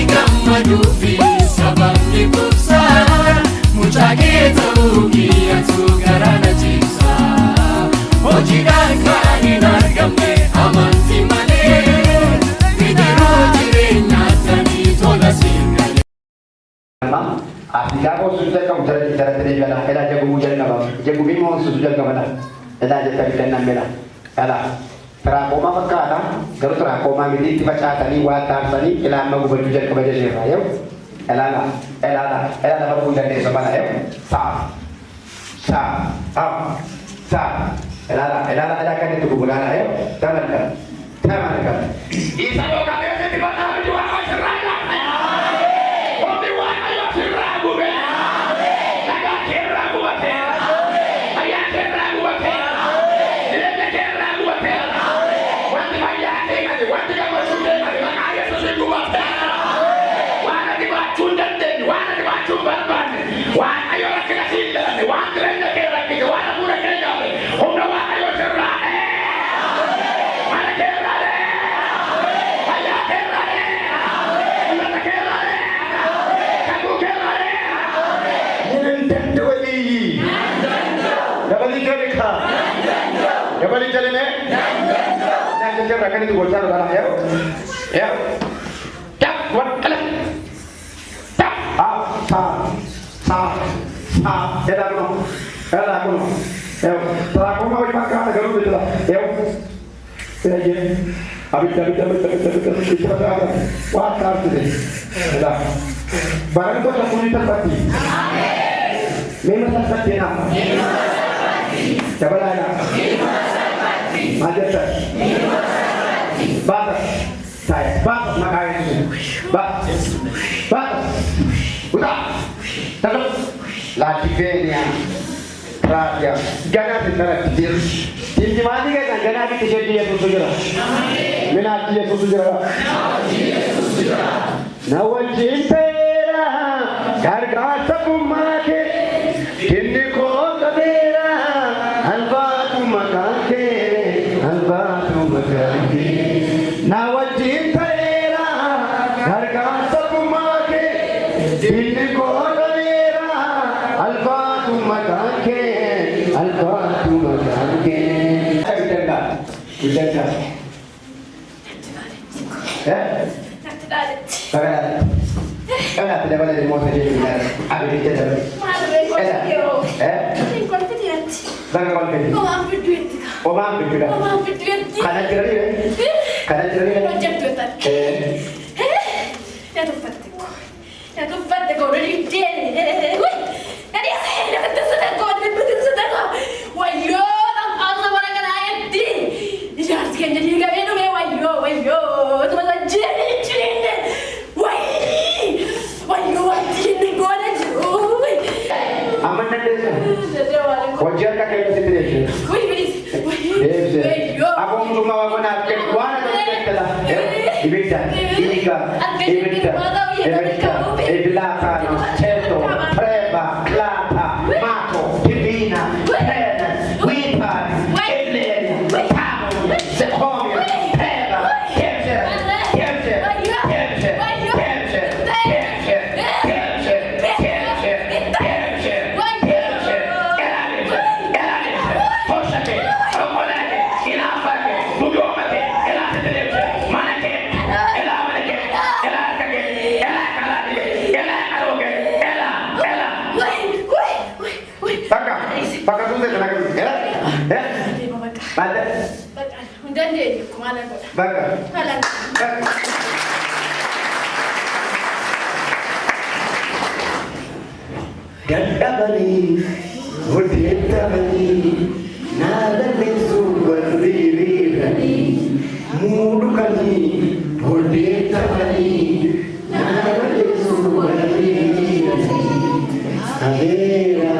gammaduufi sababni kubsa mucaaqee ta'uu kiyyatu garana ciibsa hojiidhaan kan hin argamne amantii malee bidiruu jireenyaatanii tola siin galee. Afrikaa koo suuta qabu jaratti deebi'ala edhaa jagumuu jalqaba jagumii moo suutu jalqabana edhaa jetta bitannan bela edhaa Teraakoomaa fakkaata garuu teraakoomaa miti itti facaasanii waan taarsanii ilaama gubachuu jalqaba jedheerra yoo ilaala baruu dandeessa mana yoo saa ilaala kan itti gugulaana yoo tamankan isa yoo qabeessatti badhaafati waan asirraa ilaala wanti waan ayyoo asirraa gube nagaa keerraa gubate ayyaa keerraa gubate jireenya keerraa gubate wanti gammachuun deemate maqaa Yesuusiin gubate waan ati baachuun dandeenye waan ati baachuun barbaanne waan ayyoo rakkina siin jedhame waan jireenya kee rakkise waan hafuura kee jaabe humna waan ayyoo sirraa mana keerraa fayyaa keerraa ummata keerraa kakuu keerraa dabali jalene Jangan rakan itu bocor lah ya. Tap, wakala. Tap, sa. Ela no. Eu trago uma vez para cá, garoto de lá. Eu. Pegue. Habita. Quatro tarde. Ela. Barang tu tak boleh terpati. Memang tak terpati nama. Coba lah. Majetas. Batas. Saya. Batas makanya itu. Batas. Udah. Terus. Latifnya. Raja. Jangan tidur. Ini mati kan? Jangan tidur dia tujuh. Mina dia tujuh. Nawajin pera. Karga sabuma ke. Ini kau kadera. Alba tu makan ke. Nawajin pera. Karga sabuma ke. Ini kau kadera. Alba tu makan ke. Udah. Kalau tidak boleh di motor jadi benar. Ada di jalan. Bagaimana konfident? Konfident. Karena jadi. Macam tu tadi. Ya tu pasti kau udah di dia. Wih, tadi saya dapat sudah kau. Wayo, apa orang kena ayat di? Jangan sekian jadi kami itu wayo. Tu macam jadi. Wayo, ini kau ada juga. Aman nanti. Wajar tak kita sendiri. Wayo. Aku untuk mahu mana keluar dari kita. Ibida. Ibida. Ceto. Preba. Klata. Mato. Divina. Pakai tu saya nak ya? Baca. Udah deh, kemana tu? Baca. Gadabani, Udiyabani, Nadani Subadiri, Mudukani, Udiyabani, Nadani Subadiri, Avera.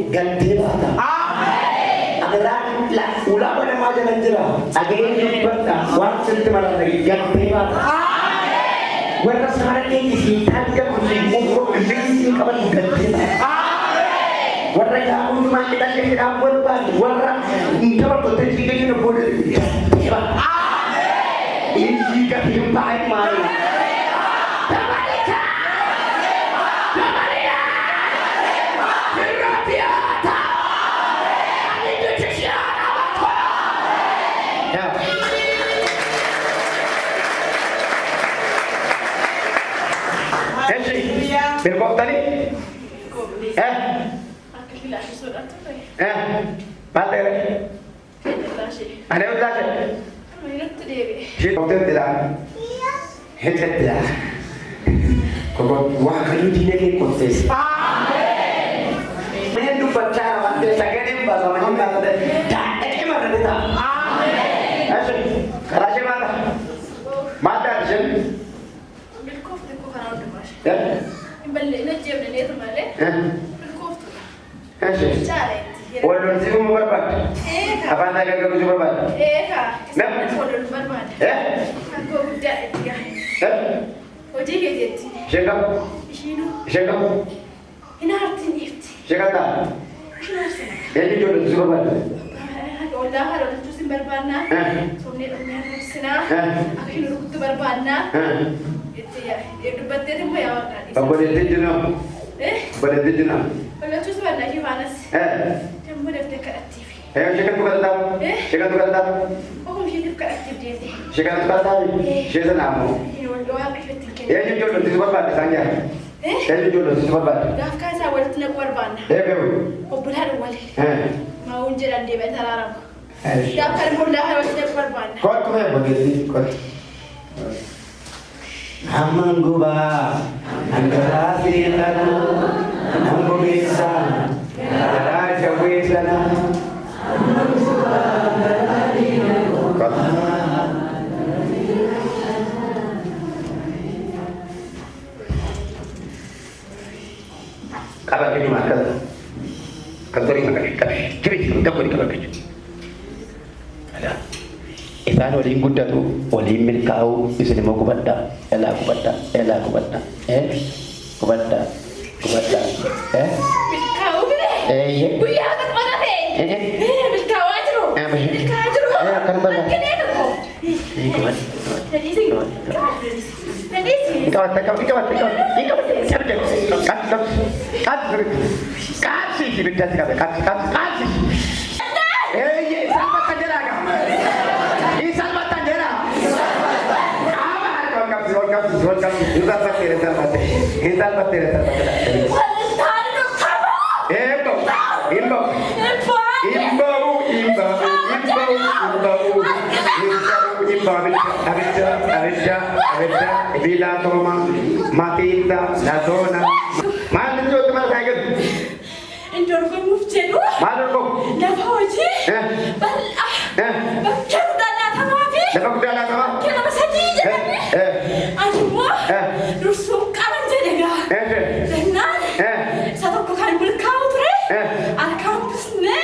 Ganti lah. Amin. لا ولا ولا ما جنجرا أجين يبغى وان سنت مرة لقي جنبي ورا سهرة كيسي تانك مو بيسي كمان جنبي ورا يا أبو ما kita jadi ampun bang ورا ini apa potensi kita boleh ini kan yang baik mana Berkok tadi? Bater? Ada udah sih? Si dokter bilang, hebat ya. Kau wah kalau dia ni kontes. Mana tu baca waktu saya ni bahasa mana bahasa dah ini mana kita? Asyik, kerja mana? Mata asyik. Berkok tu kau kan ada mas. Ya. Balik nak jam ni tu malah. Berkok tu. Asyik. Cari. Walau sih kamu berbat. Apa anda agak kamu berbat? Kak. Nak walau berbat. Aku udah dia. Oji ke dia. Siapa? Sino. Siapa? Ina arti ni. Siapa tak? Yang itu jodoh sih berbat. Udah harus tu sih berbat na. Soalnya dunia sena. Aku hidup tu berbat na. Itu ya. Itu betul tu boleh awak. Apa dia jenuh? Pada dia jenuh. Kalau tu sebenarnya gimana sih? Kamu boleh dekat aktif. Siapa tu kata? Siapa tu kata? Aku mesti dekat aktif dia. Siapa tu kata? Siapa nama? Yang itu jodoh sih berbat saja. Yang itu jodoh sih berbat. Dah kan saya walid nak berbat na. Betul. Oh benar walid. Mau jalan dia bentar aram. Dah kan mudah walid nak berbat. Kau tu yang begitu kau. Amangguba, antara sirana, ambo bisa, antara jawi sana. Amangguba, antara sirana. Kapan jadi makan? Kantori makan, ciri, kantori makan. Ada. Isaan waliin guddatu waliin milkaa'u isin immoo kubadda elaa kubadda Milkaa'u bire. Guyyaa kan qodate. Milkaa'aa jiru. Milkaa'aa jiru. Kan bala. Kenee tokko. Bila toma matita la zona mal jo tuma kaged Indor ko mufjenu mal ko da hoji bal bakkan dala tamafi dala tama kila masaji jani ajwa rusuk kaman jedega zenan satu ko kan bul kautre al campus ne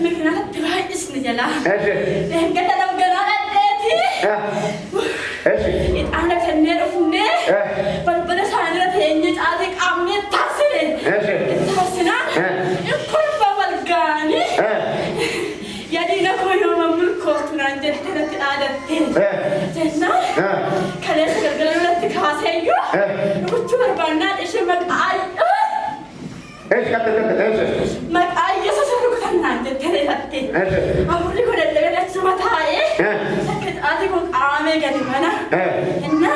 mikna tibai isni jala enggak dalam gerakan deti it anak kenal ufne bal sana tanya adik amin tasine tasina ikut bawal gani jadi nak koyo mamul kos nanti nanti ada tena kalian segala nanti kaseyo lucu berbana isu mak ay kata mak ay sesuatu kan nanti nanti aku ni kau dah dengar cuma thai sakit adik kau ame gani mana Nah,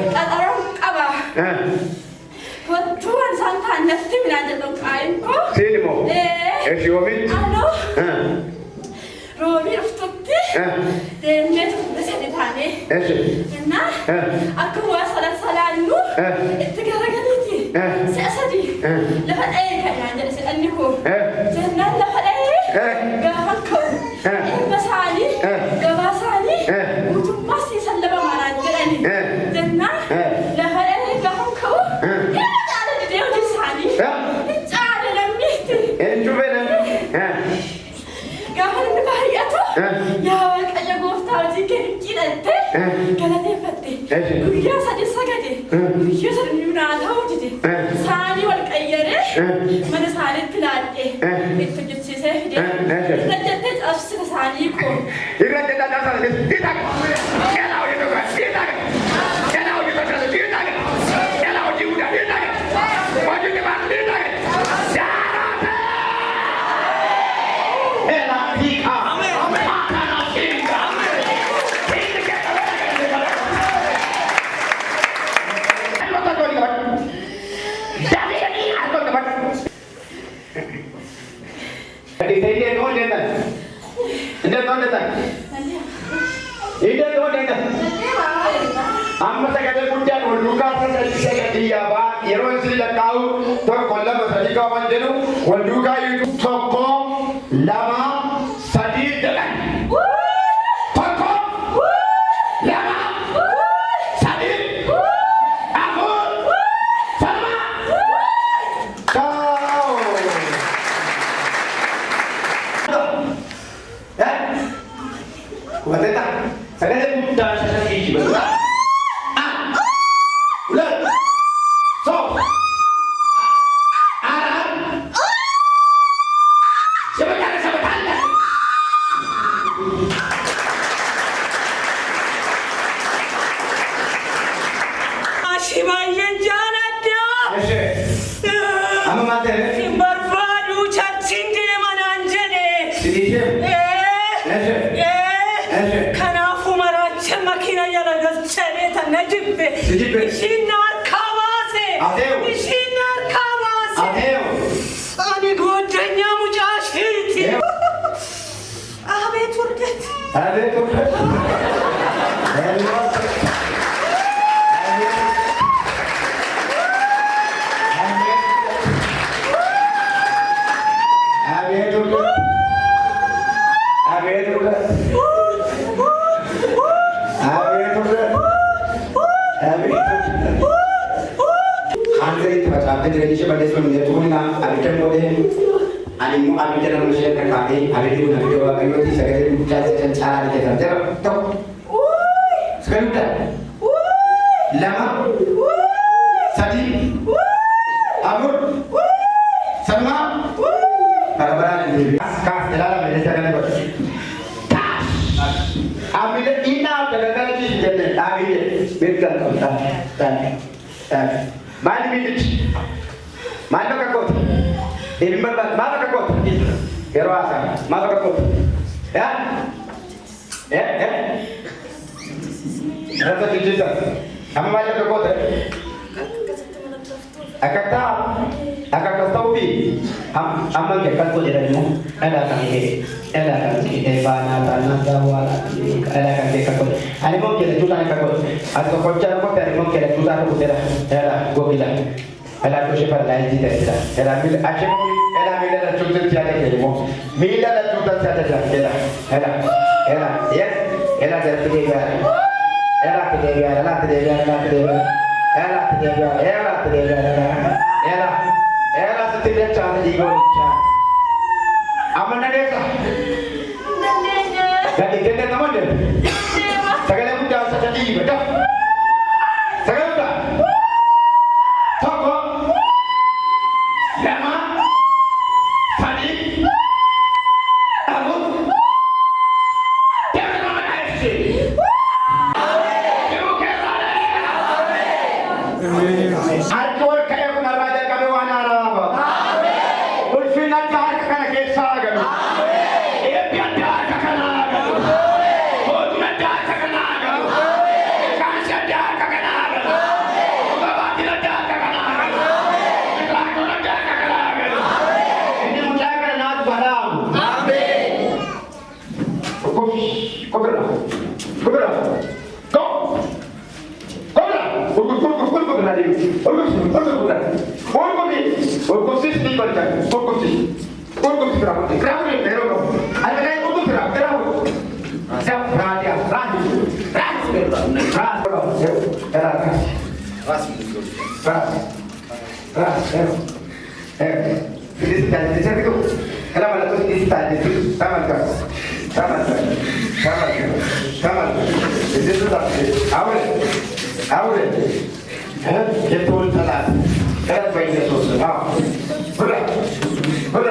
kata orang apa? Tuan santan nanti minat jatuh kain ko. Sini mo. Si Robi. Ano? Robi uftuti. Dan net bisa ditane. Nah, aku salah nu. Itu gara-gara ini. Saya sedih. Lepas kayaknya jadi sedih ko. Jangan lepas gahan ko. Basani. Gabasani. Untuk masih selalu mana jadi. Jangan lepas gahan ko. Ada di dia di sani. Ada dalam itu. Itu benar. Gahan ni Guyya sadi sagade. Guyya sadi nunata wajide. Sani wal qayyare. Mana sani tilade. Itti jechise fide. Irrajjate afsita sani ko. Irrajjate afsita dita. Get out of the dita. Get out of the dita. Get out of the dita. What you demand dita? Amma sagale guddaa wal duukaa sassaachisaa gadhiyaa baa yeroo isin lakkaa'u tokko lama sadii qaban jedhu wal duukaa yiitu tokko lama sadii jedhan. Tokko lama sadii afur sama. Ciao. Kubateta sagale guddaa sassaachisaa jiru. Come on. አውረድ የትውል ጠላት ቀረጥ በኢየሱስ ብራ ብራ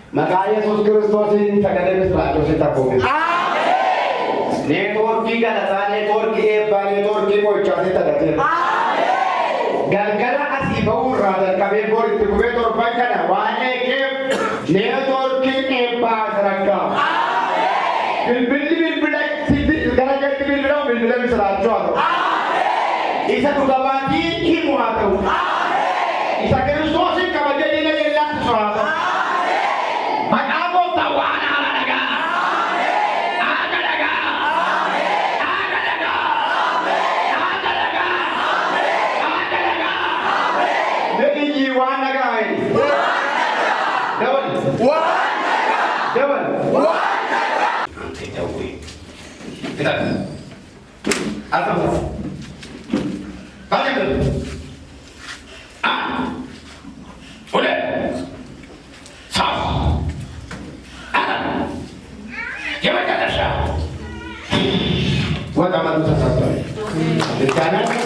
maka Yesus Kristus ini tagade misrajo sitapo networki galata networki ebba networki mocha sitagate galgala asi bawra da kabe bol tibbe tor bakana wane ke networki ebba saraka bilbil bilak sidi garagat bilbil bilbil misrajo isa kugabati himu atau isa Kristus ini kabajadi na yella saraka What am I doing?